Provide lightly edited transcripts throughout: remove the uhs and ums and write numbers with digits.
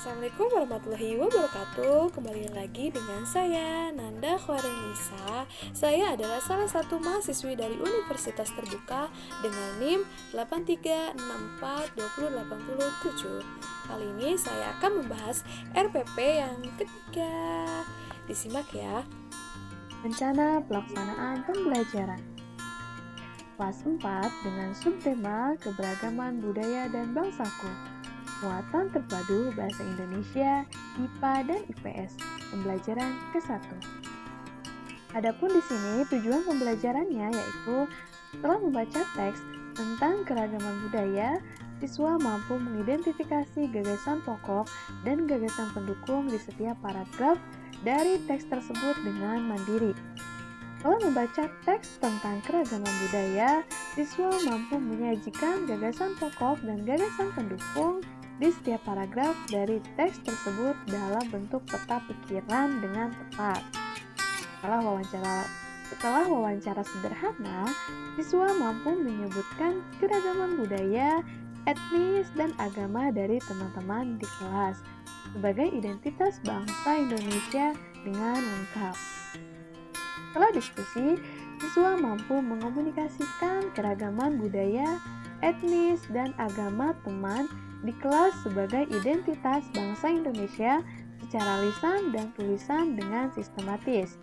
Assalamualaikum warahmatullahi wabarakatuh. Kembali lagi dengan saya Nanda Khwarenisa. Saya adalah salah satu mahasiswi dari Universitas Terbuka dengan NIM 83642087. Kali ini saya akan membahas RPP yang ketiga. Disimak ya. Rencana Pelaksanaan Pembelajaran Kelas 4 dengan subtema Keberagaman Budaya dan Bangsaku. Muatan terpadu Bahasa Indonesia, IPA dan IPS. Pembelajaran ke-1. Adapun di sini tujuan pembelajarannya yaitu setelah membaca teks tentang keragaman budaya, siswa mampu mengidentifikasi gagasan pokok dan gagasan pendukung di setiap paragraf dari teks tersebut dengan mandiri. Setelah membaca teks tentang keragaman budaya, siswa mampu menyajikan gagasan pokok dan gagasan pendukung di setiap paragraf dari teks tersebut dalam bentuk peta pikiran dengan tepat. Setelah wawancara sederhana, siswa mampu menyebutkan keragaman budaya, etnis, dan agama dari teman-teman di kelas sebagai identitas bangsa Indonesia dengan lengkap. Setelah diskusi, siswa mampu mengomunikasikan keragaman budaya, etnis, dan agama teman di kelas sebagai identitas bangsa Indonesia secara lisan dan tulisan dengan sistematis.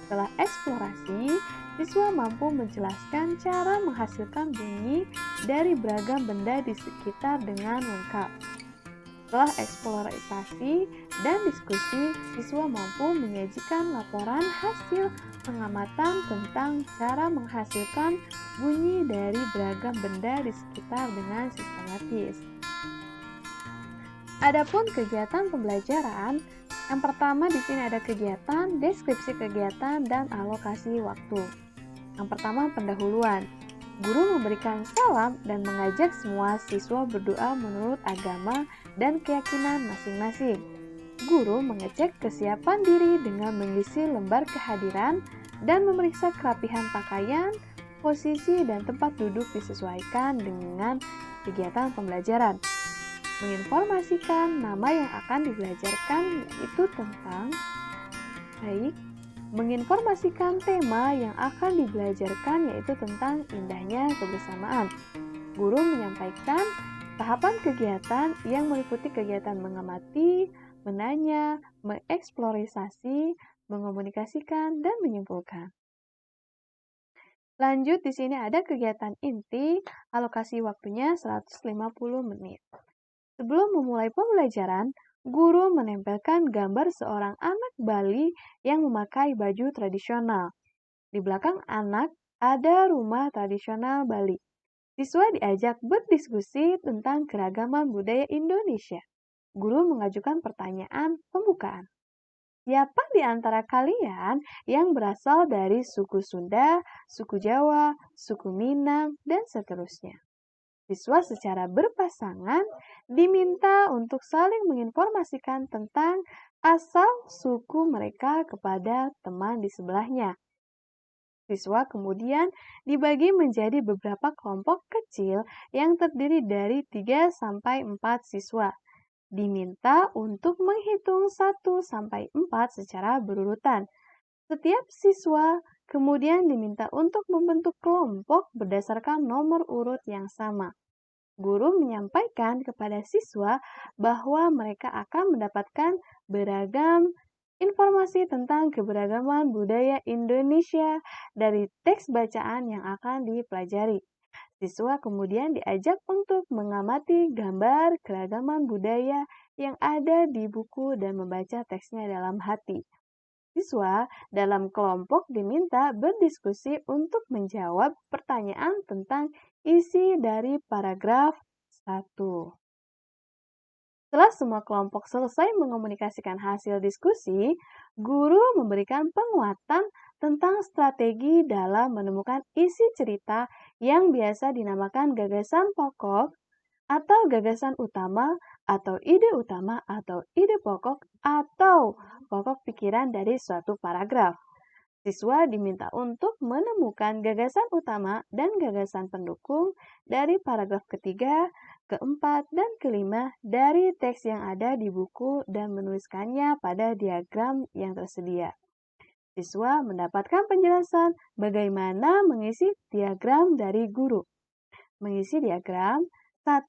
Setelah eksplorasi, siswa mampu menjelaskan cara menghasilkan bunyi dari beragam benda di sekitar dengan lengkap. Setelah eksplorasi dan diskusi, siswa mampu menyajikan laporan hasil pengamatan tentang cara menghasilkan bunyi dari beragam benda di sekitar dengan sistematis. Adapun kegiatan pembelajaran, yang pertama di sini ada kegiatan, deskripsi kegiatan, dan alokasi waktu. Yang pertama pendahuluan. Guru memberikan salam dan mengajak semua siswa berdoa menurut agama dan keyakinan masing-masing. Guru mengecek kesiapan diri dengan mengisi lembar kehadiran dan memeriksa kerapihan pakaian, posisi, dan tempat duduk disesuaikan dengan kegiatan pembelajaran. Menginformasikan nama yang akan dibelajarkan yaitu tentang menginformasikan tema yang akan dibelajarkan yaitu tentang indahnya kebersamaan. Guru menyampaikan tahapan kegiatan yang meliputi kegiatan mengamati, menanya, mengeksplorasi, mengomunikasikan, dan menyimpulkan. Lanjut, di sini ada kegiatan inti, alokasi waktunya 150 menit. Sebelum memulai pembelajaran, guru menempelkan gambar seorang anak Bali yang memakai baju tradisional. Di belakang anak ada rumah tradisional Bali. Siswa diajak berdiskusi tentang keragaman budaya Indonesia. Guru mengajukan pertanyaan pembukaan. Siapa di antara kalian yang berasal dari suku Sunda, suku Jawa, suku Minang, dan seterusnya? Siswa secara berpasangan diminta untuk saling menginformasikan tentang asal suku mereka kepada teman di sebelahnya. Siswa kemudian dibagi menjadi beberapa kelompok kecil yang terdiri dari 3-4 siswa. Diminta untuk menghitung 1-4 secara berurutan. Setiap siswa kemudian diminta untuk membentuk kelompok berdasarkan nomor urut yang sama. Guru menyampaikan kepada siswa bahwa mereka akan mendapatkan beragam informasi tentang keberagaman budaya Indonesia dari teks bacaan yang akan dipelajari. Siswa kemudian diajak untuk mengamati gambar keragaman budaya yang ada di buku dan membaca teksnya dalam hati. Siswa dalam kelompok diminta berdiskusi untuk menjawab pertanyaan tentang isi dari paragraf 1. Setelah semua kelompok selesai mengomunikasikan hasil diskusi, guru memberikan penguatan tentang strategi dalam menemukan isi cerita yang biasa dinamakan gagasan pokok atau gagasan utama atau ide pokok atau pokok pikiran dari suatu paragraf. Siswa diminta untuk menemukan gagasan utama dan gagasan pendukung dari paragraf ketiga, keempat, dan kelima dari teks yang ada di buku dan menuliskannya pada diagram yang tersedia. Siswa mendapatkan penjelasan bagaimana mengisi diagram dari guru. Mengisi diagram, 1.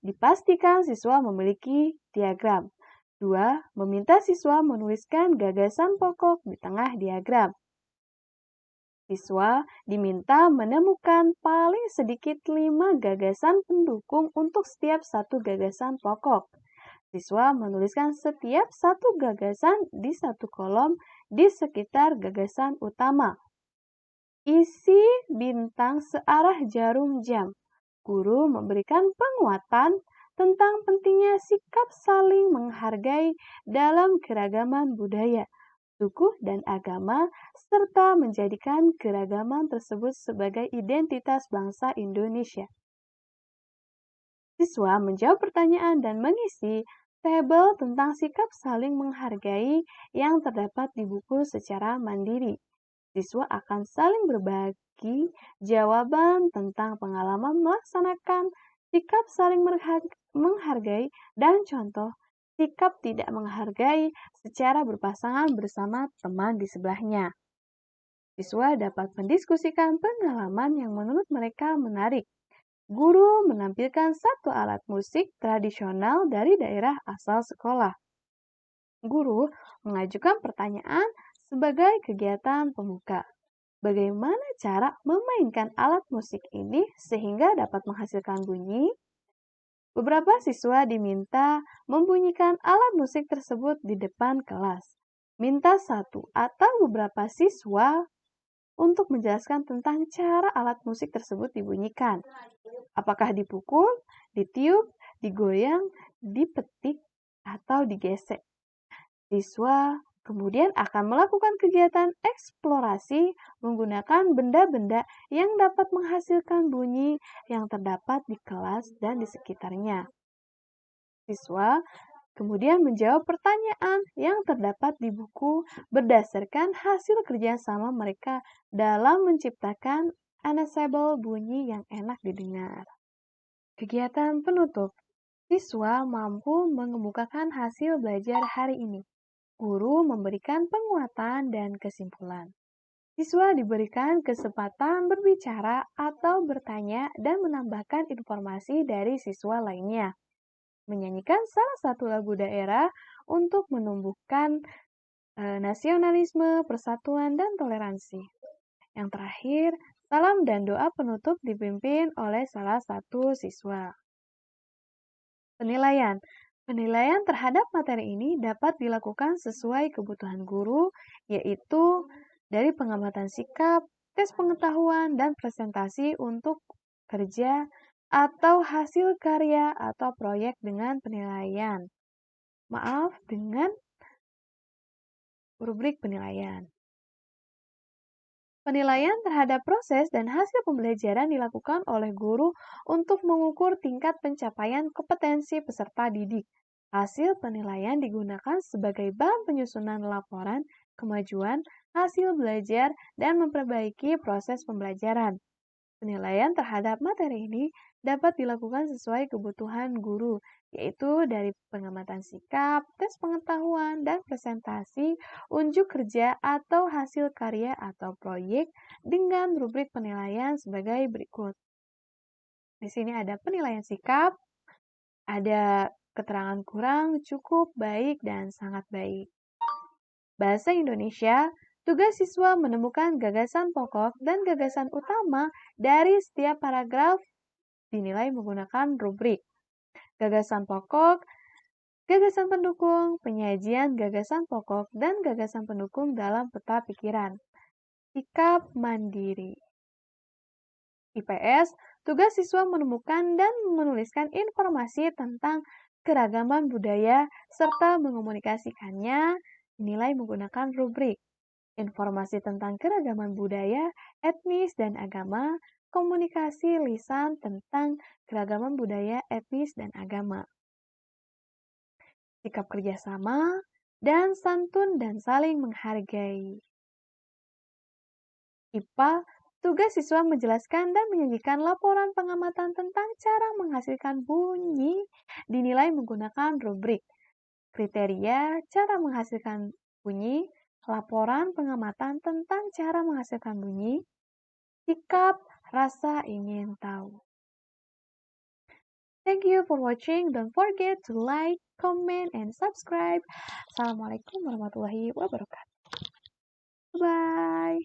Dipastikan siswa memiliki diagram. 2. Meminta siswa menuliskan gagasan pokok di tengah diagram. Siswa diminta menemukan paling sedikit 5 gagasan pendukung untuk setiap satu gagasan pokok. Siswa menuliskan setiap satu gagasan di satu kolom di sekitar gagasan utama. Isi bintang searah jarum jam. Guru memberikan penguatan tentang pentingnya sikap saling menghargai dalam keragaman budaya, suku, dan agama, serta menjadikan keragaman tersebut sebagai identitas bangsa Indonesia. Siswa menjawab pertanyaan dan mengisi tabel tentang sikap saling menghargai yang terdapat di buku secara mandiri. Siswa akan saling berbagi jawaban tentang pengalaman melaksanakan sikap saling menghargai dan contoh sikap tidak menghargai secara berpasangan bersama teman di sebelahnya. Siswa dapat mendiskusikan pengalaman yang menurut mereka menarik. Guru menampilkan satu alat musik tradisional dari daerah asal sekolah. Guru mengajukan pertanyaan sebagai kegiatan pembuka. Bagaimana cara memainkan alat musik ini sehingga dapat menghasilkan bunyi? Beberapa siswa diminta membunyikan alat musik tersebut di depan kelas. Minta satu atau beberapa siswa untuk menjelaskan tentang cara alat musik tersebut dibunyikan. Apakah dipukul, ditiup, digoyang, dipetik, atau digesek. Siswa kemudian akan melakukan kegiatan eksplorasi menggunakan benda-benda yang dapat menghasilkan bunyi yang terdapat di kelas dan di sekitarnya. Siswa kemudian menjawab pertanyaan yang terdapat di buku berdasarkan hasil kerjasama mereka dalam menciptakan ensemble bunyi yang enak didengar. Kegiatan penutup. Siswa mampu mengemukakan hasil belajar hari ini. Guru memberikan penguatan dan kesimpulan. Siswa diberikan kesempatan berbicara atau bertanya dan menambahkan informasi dari siswa lainnya. Menyanyikan salah satu lagu daerah untuk menumbuhkan nasionalisme, persatuan, dan toleransi. Yang terakhir, salam dan doa penutup dipimpin oleh salah satu siswa. Penilaian. Penilaian terhadap materi ini dapat dilakukan sesuai kebutuhan guru, yaitu dari pengamatan sikap, tes pengetahuan, dan presentasi untuk kerja atau hasil karya atau proyek dengan penilaian. Dengan rubrik penilaian. Penilaian terhadap proses dan hasil pembelajaran dilakukan oleh guru untuk mengukur tingkat pencapaian kompetensi peserta didik. Hasil penilaian digunakan sebagai bahan penyusunan laporan, kemajuan, hasil belajar, dan memperbaiki proses pembelajaran. Penilaian terhadap materi ini dapat dilakukan sesuai kebutuhan guru, yaitu dari pengamatan sikap, tes pengetahuan, dan presentasi, unjuk kerja atau hasil karya atau proyek dengan rubrik penilaian sebagai berikut. Di sini ada penilaian sikap, ada keterangan kurang, cukup, baik, dan sangat baik. Bahasa Indonesia, tugas siswa menemukan gagasan pokok dan gagasan utama dari setiap paragraf dinilai menggunakan rubrik. Gagasan pokok, gagasan pendukung, penyajian gagasan pokok, dan gagasan pendukung dalam peta pikiran. Sikap mandiri. IPS, tugas siswa menemukan dan menuliskan informasi tentang keragaman budaya serta mengomunikasikannya dinilai menggunakan rubrik. Informasi tentang keragaman budaya, etnis, dan agama, komunikasi lisan tentang keragaman budaya, etnis, dan agama. Sikap kerjasama, dan santun dan saling menghargai. IPA, tugas siswa menjelaskan dan menyajikan laporan pengamatan tentang cara menghasilkan bunyi dinilai menggunakan rubrik. Kriteria cara menghasilkan bunyi, laporan pengamatan tentang cara menghasilkan bunyi, sikap, rasa ingin tahu. Thank you for watching. Don't forget to like, comment, and subscribe. Assalamualaikum warahmatullahi wabarakatuh. Bye.